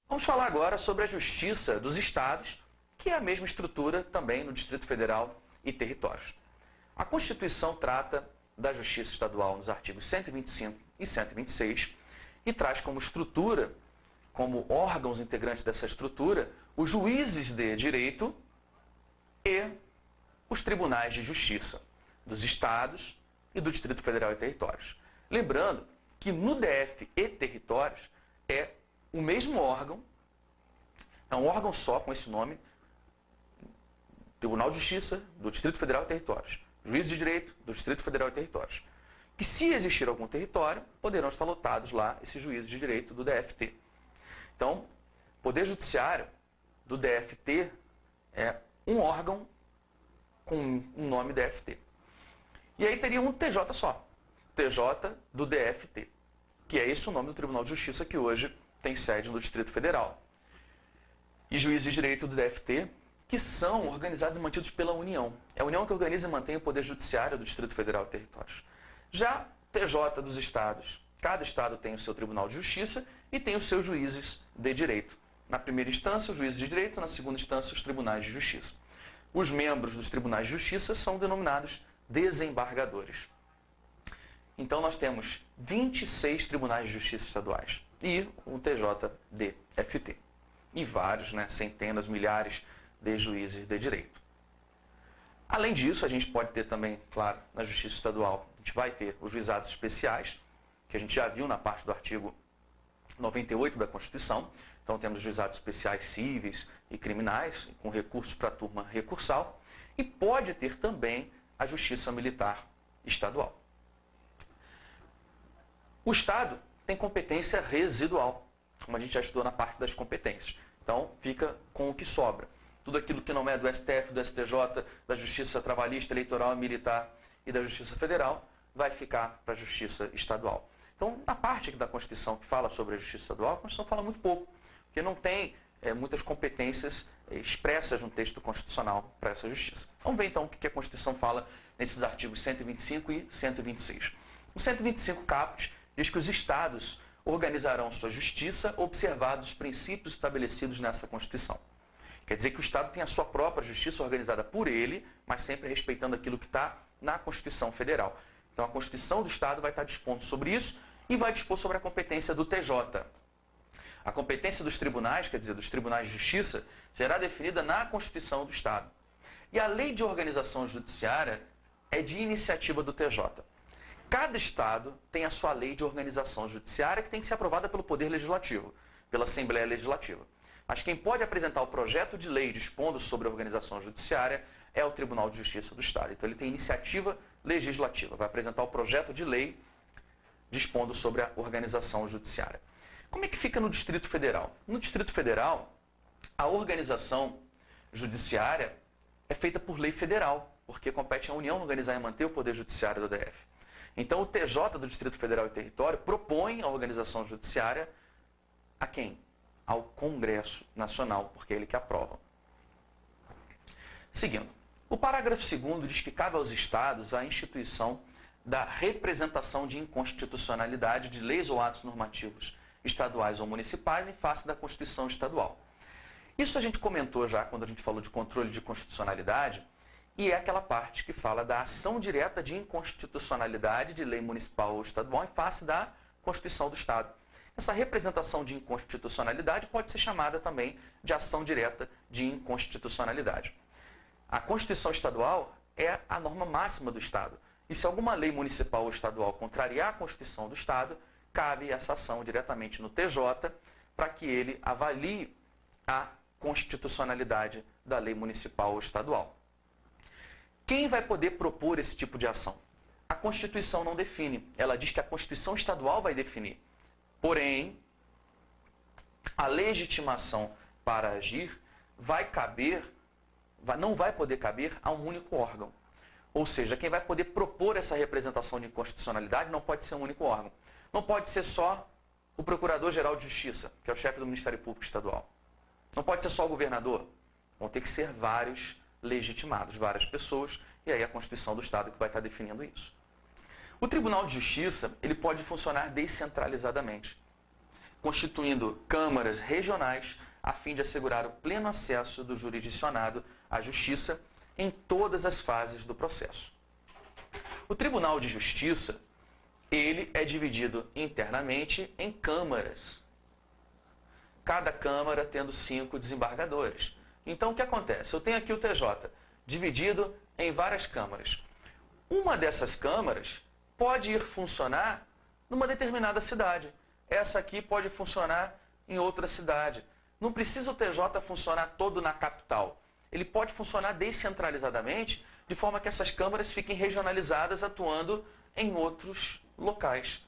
Vamos falar agora sobre a Justiça dos Estados, que é a mesma estrutura também no Distrito Federal e territórios. A Constituição trata da Justiça Estadual nos artigos 125 e 126 e traz como estrutura, como órgãos integrantes dessa estrutura, os juízes de direito e os tribunais de justiça dos estados e do Distrito Federal e territórios. Lembrando que no DF e territórios é o mesmo órgão, é um órgão só com esse nome, Tribunal de Justiça do Distrito Federal e territórios, Juízes de Direito do Distrito Federal e territórios. Que se existir algum território, poderão estar lotados lá esses juízes de direito do DFT. Então, o Poder Judiciário do DFT é um órgão com um nome DFT. E aí teria um TJ só, TJ do DFT, que é esse o nome do Tribunal de Justiça que hoje tem sede no Distrito Federal. E juízes de direito do DFT, que são organizados e mantidos pela União. É a União que organiza e mantém o Poder Judiciário do Distrito Federal e territórios. Já TJ dos estados, cada estado tem o seu Tribunal de Justiça e tem os seus juízes de direito. Na primeira instância, os juízes de direito, na segunda instância, os tribunais de justiça. Os membros dos tribunais de justiça são denominados desembargadores. Então, nós temos 26 tribunais de justiça estaduais e um TJDFT. E vários, centenas, milhares de juízes de direito. Além disso, a gente pode ter também, claro, na justiça estadual, a gente vai ter os juizados especiais, que a gente já viu na parte do artigo 98 da Constituição. Então, temos juizados especiais cíveis e criminais, com recursos para a turma recursal. E pode ter também a justiça militar estadual. O Estado tem competência residual, como a gente já estudou na parte das competências. Então, fica com o que sobra. Tudo aquilo que não é do STF, do STJ, da Justiça Trabalhista, Eleitoral, Militar e da Justiça Federal, vai ficar para a Justiça Estadual. Então, na parte aqui da Constituição que fala sobre a Justiça Estadual, a Constituição fala muito pouco, porque não tem muitas competências expressas no texto constitucional para essa justiça. Vamos ver então o que a Constituição fala nesses artigos 125 e 126. O 125 caput diz que os estados organizarão sua justiça observados os princípios estabelecidos nessa Constituição. Quer dizer que o Estado tem a sua própria justiça organizada por ele, mas sempre respeitando aquilo que está na Constituição Federal. Então a Constituição do Estado vai estar dispondo sobre isso e vai dispor sobre a competência do TJ. A competência dos tribunais, quer dizer, dos tribunais de justiça, será definida na Constituição do Estado. E a lei de organização judiciária é de iniciativa do TJ. Cada Estado tem a sua lei de organização judiciária que tem que ser aprovada pelo Poder Legislativo, pela Assembleia Legislativa. Mas quem pode apresentar o projeto de lei dispondo sobre a organização judiciária é o Tribunal de Justiça do Estado. Então ele tem iniciativa legislativa, vai apresentar o projeto de lei dispondo sobre a organização judiciária. Como é que fica no Distrito Federal? No Distrito Federal, a organização judiciária é feita por lei federal, porque compete à União organizar e manter o Poder Judiciário do DF. Então o TJ do Distrito Federal e Território propõe a organização judiciária a quem? Ao Congresso Nacional, porque é ele que aprova. Seguindo, o parágrafo 2º diz que cabe aos estados a instituição da representação de inconstitucionalidade de leis ou atos normativos estaduais ou municipais em face da Constituição Estadual. Isso a gente comentou já quando a gente falou de controle de constitucionalidade, e é aquela parte que fala da ação direta de inconstitucionalidade de lei municipal ou estadual em face da Constituição do Estado. Essa representação de inconstitucionalidade pode ser chamada também de ação direta de inconstitucionalidade. A Constituição Estadual é a norma máxima do Estado. E se alguma lei municipal ou estadual contrariar a Constituição do Estado, cabe essa ação diretamente no TJ para que ele avalie a constitucionalidade da lei municipal ou estadual. Quem vai poder propor esse tipo de ação? A Constituição não define. Ela diz que a Constituição Estadual vai definir. Porém, a legitimação para agir não vai poder caber a um único órgão. Ou seja, quem vai poder propor essa representação de inconstitucionalidade não pode ser um único órgão. Não pode ser só o Procurador-Geral de Justiça, que é o chefe do Ministério Público Estadual. Não pode ser só o governador. Vão ter que ser vários legitimados, várias pessoas, e aí a Constituição do Estado que vai estar definindo isso. O Tribunal de Justiça ele pode funcionar descentralizadamente. constituindo câmaras regionais a fim de assegurar o pleno acesso do jurisdicionado à justiça em todas as fases do processo. O Tribunal de Justiça, ele é dividido internamente em câmaras. Cada câmara tendo 5 desembargadores. Então, o que acontece? Eu tenho aqui o TJ dividido em várias câmaras. Uma dessas câmaras pode ir funcionar numa determinada cidade. Essa aqui pode funcionar em outra cidade. Não precisa o TJ funcionar todo na capital. Ele pode funcionar descentralizadamente, de forma que essas câmaras fiquem regionalizadas, atuando em outros locais,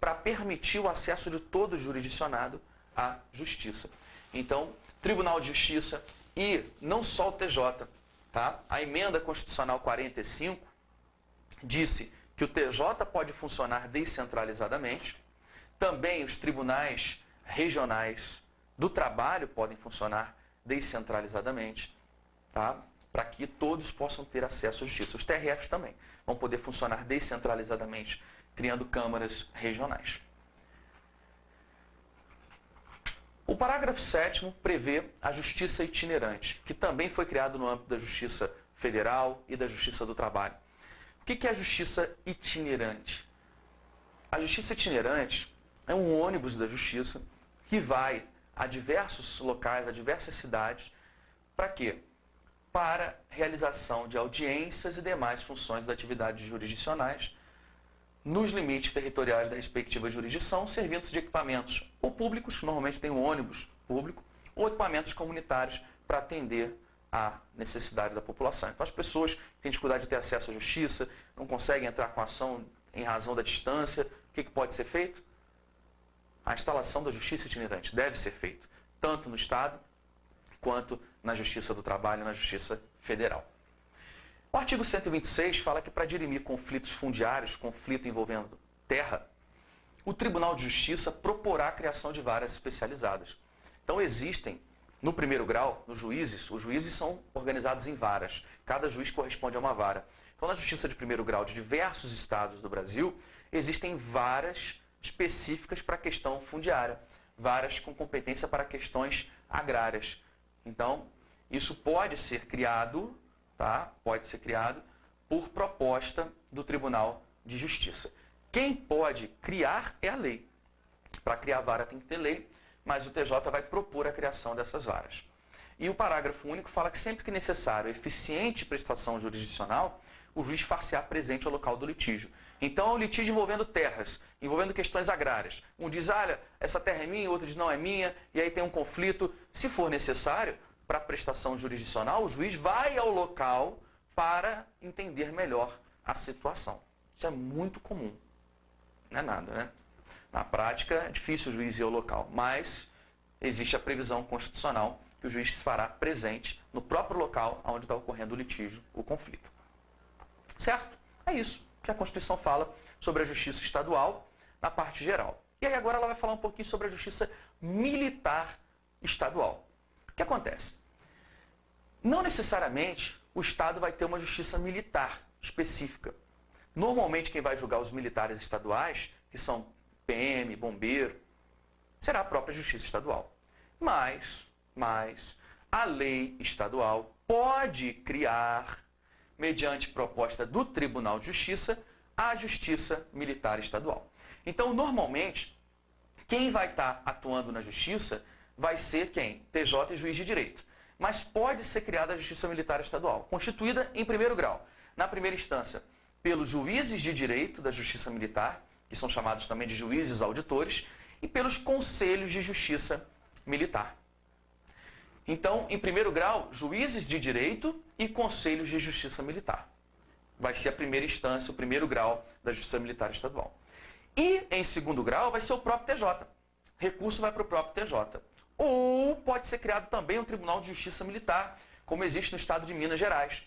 para permitir o acesso de todo jurisdicionado à justiça. Então, Tribunal de Justiça e não só o TJ, tá? A emenda constitucional 45 disse que o TJ pode funcionar descentralizadamente, também os tribunais regionais do trabalho podem funcionar descentralizadamente, tá? Para que todos possam ter acesso à justiça. Os TRFs também vão poder funcionar descentralizadamente, criando câmaras regionais. O parágrafo 7º prevê a justiça itinerante, que também foi criado no âmbito da Justiça Federal e da Justiça do Trabalho. O que é a justiça itinerante? A justiça itinerante é um ônibus da justiça que vai a diversos locais, a diversas cidades. Para quê? Para realização de audiências e demais funções das atividades jurisdicionais nos limites territoriais da respectiva jurisdição, servindo-se de equipamentos ou públicos, que normalmente tem um ônibus público, ou equipamentos comunitários para atender à necessidade da população. Então, as pessoas que têm dificuldade de ter acesso à justiça, não conseguem entrar com a ação em razão da distância, o que pode ser feito? A instalação da justiça itinerante deve ser feita, tanto no Estado, quanto na Justiça do Trabalho e na Justiça Federal. O artigo 126 fala que para dirimir conflitos fundiários, conflito envolvendo terra, o Tribunal de Justiça proporá a criação de varas especializadas. Então existem, no primeiro grau, os juízes são organizados em varas. Cada juiz corresponde a uma vara. Então na Justiça de primeiro grau de diversos estados do Brasil, existem varas específicas para a questão fundiária, varas com competência para questões agrárias. Então, isso pode ser criado, tá? Pode ser criado por proposta do Tribunal de Justiça. Quem pode criar é a lei. Para criar vara tem que ter lei, mas o TJ vai propor a criação dessas varas. E o parágrafo único fala que sempre que necessário eficiente prestação jurisdicional, o juiz far-se-á presente ao local do litígio. Então, é um litígio envolvendo terras, envolvendo questões agrárias. Um diz, olha, essa terra é minha, outro diz, não é minha, e aí tem um conflito. Se for necessário, para a prestação jurisdicional, o juiz vai ao local para entender melhor a situação. Isso é muito comum. Não é nada, né? Na prática, é difícil o juiz ir ao local, mas existe a previsão constitucional que o juiz se fará presente no próprio local onde está ocorrendo o litígio, o conflito. Certo? É isso que a Constituição fala sobre a justiça estadual na parte geral. E aí agora ela vai falar um pouquinho sobre a justiça militar estadual. O que acontece? Não necessariamente o Estado vai ter uma justiça militar específica. Normalmente quem vai julgar os militares estaduais, que são PM, bombeiro, será a própria justiça estadual. Mas a lei estadual pode criar, mediante proposta do Tribunal de Justiça, a Justiça Militar Estadual. Então, normalmente, quem vai estar atuando na Justiça vai ser quem? TJ e juiz de direito. Mas pode ser criada a Justiça Militar Estadual, constituída em primeiro grau, na primeira instância, pelos juízes de direito da Justiça Militar, que são chamados também de juízes auditores, e pelos conselhos de Justiça Militar. Então, em primeiro grau, juízes de direito e conselhos de justiça militar. Vai ser a primeira instância, o primeiro grau da justiça militar estadual. E, em segundo grau, vai ser o próprio TJ. Recurso vai para o próprio TJ. Ou pode ser criado também um Tribunal de Justiça Militar, como existe no estado de Minas Gerais.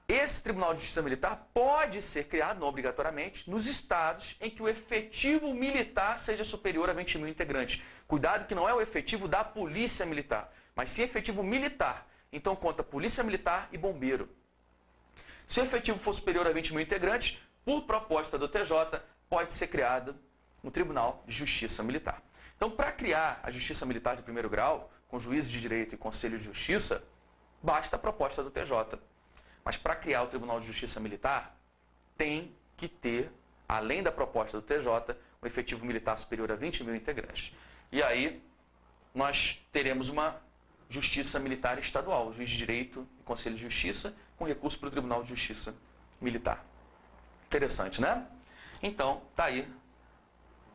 Esse Tribunal de Justiça Militar pode ser criado, não obrigatoriamente, nos estados em que o efetivo militar seja superior a 20 mil integrantes. Cuidado que não é o efetivo da Polícia Militar, mas sim efetivo militar. Então conta Polícia Militar e Bombeiro. Se o efetivo for superior a 20 mil integrantes, por proposta do TJ, pode ser criado no Tribunal de Justiça Militar. Então, para criar a Justiça Militar de primeiro grau, com juízes de direito e conselho de justiça, basta a proposta do TJ. Mas para criar o Tribunal de Justiça Militar, tem que ter, além da proposta do TJ, um efetivo militar superior a 20 mil integrantes. E aí, nós teremos uma Justiça Militar Estadual, juiz de direito e conselho de justiça, com recurso para o Tribunal de Justiça Militar. Interessante, né? Então, está aí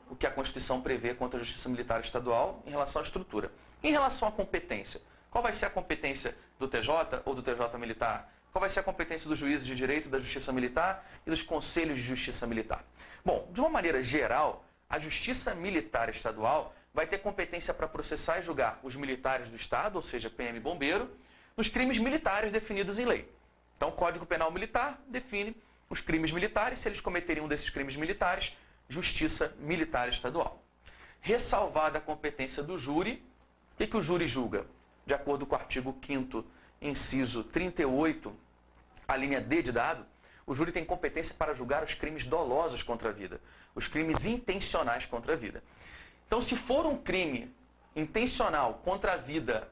o que a Constituição prevê quanto à Justiça Militar Estadual em relação à estrutura. Em relação à competência, qual vai ser a competência do TJ ou do TJ Militar? Qual vai ser a competência dos juízes de direito, da Justiça Militar e dos conselhos de Justiça Militar? Bom, de uma maneira geral, a Justiça Militar Estadual vai ter competência para processar e julgar os militares do Estado, ou seja, PM e bombeiro, nos crimes militares definidos em lei. Então, o Código Penal Militar define os crimes militares, se eles cometeriam desses crimes militares, Justiça Militar Estadual. Ressalvada a competência do júri, o que o júri julga? De acordo com o artigo 5º, inciso 38, a linha D de dado, o júri tem competência para julgar os crimes dolosos contra a vida, os crimes intencionais contra a vida. Então, se for um crime intencional contra a vida,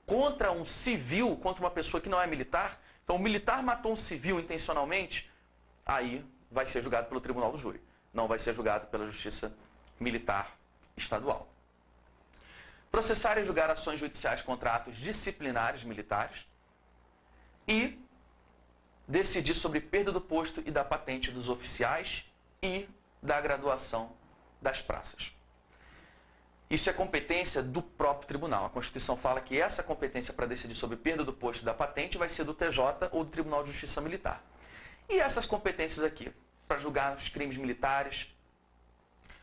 contra um civil, contra uma pessoa que não é militar, então o militar matou um civil intencionalmente, aí vai ser julgado pelo tribunal do júri. Não vai ser julgado pela Justiça Militar Estadual. Processar e julgar ações judiciais contra atos disciplinares militares e decidir sobre perda do posto e da patente dos oficiais e da graduação das praças. Isso é competência do próprio tribunal. A Constituição fala que essa competência para decidir sobre perda do posto e da patente vai ser do TJ ou do Tribunal de Justiça Militar. E essas competências aqui? Para julgar os crimes militares,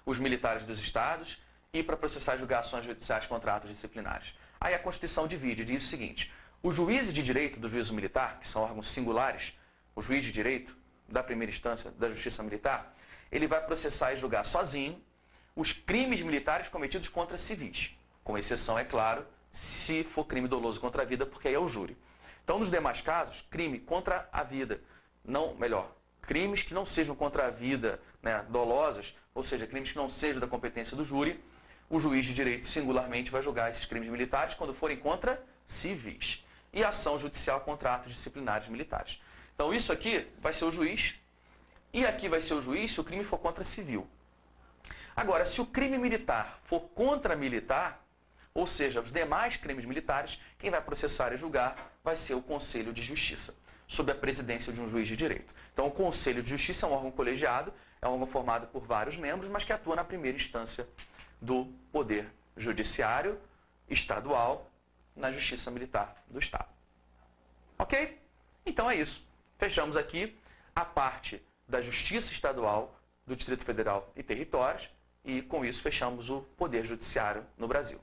os militares dos estados e para processar e julgar ações judiciais contra atos disciplinares. Aí a Constituição divide e diz o seguinte: os juízes de direito do juízo militar, que são órgãos singulares, o juiz de direito da primeira instância da Justiça Militar, ele vai processar e julgar sozinho os crimes militares cometidos contra civis. Com exceção, é claro, se for crime doloso contra a vida, porque aí é o júri. Então, nos demais casos, crime contra a vida, crimes que não sejam contra a vida, né, dolosos, ou seja, crimes que não sejam da competência do júri, o juiz de direito singularmente vai julgar esses crimes militares quando forem contra civis. E ação judicial contra atos disciplinares militares. Então isso aqui vai ser o juiz, e aqui vai ser o juiz se o crime for contra civil. Agora, se o crime militar for contra militar, ou seja, os demais crimes militares, quem vai processar e julgar vai ser o Conselho de Justiça, sob a presidência de um juiz de direito. Então, o Conselho de Justiça é um órgão colegiado, é um órgão formado por vários membros, mas que atua na primeira instância do Poder Judiciário Estadual na Justiça Militar do Estado. Ok? Então é isso. Fechamos aqui a parte da Justiça Estadual do Distrito Federal e Territórios e, com isso, fechamos o Poder Judiciário no Brasil.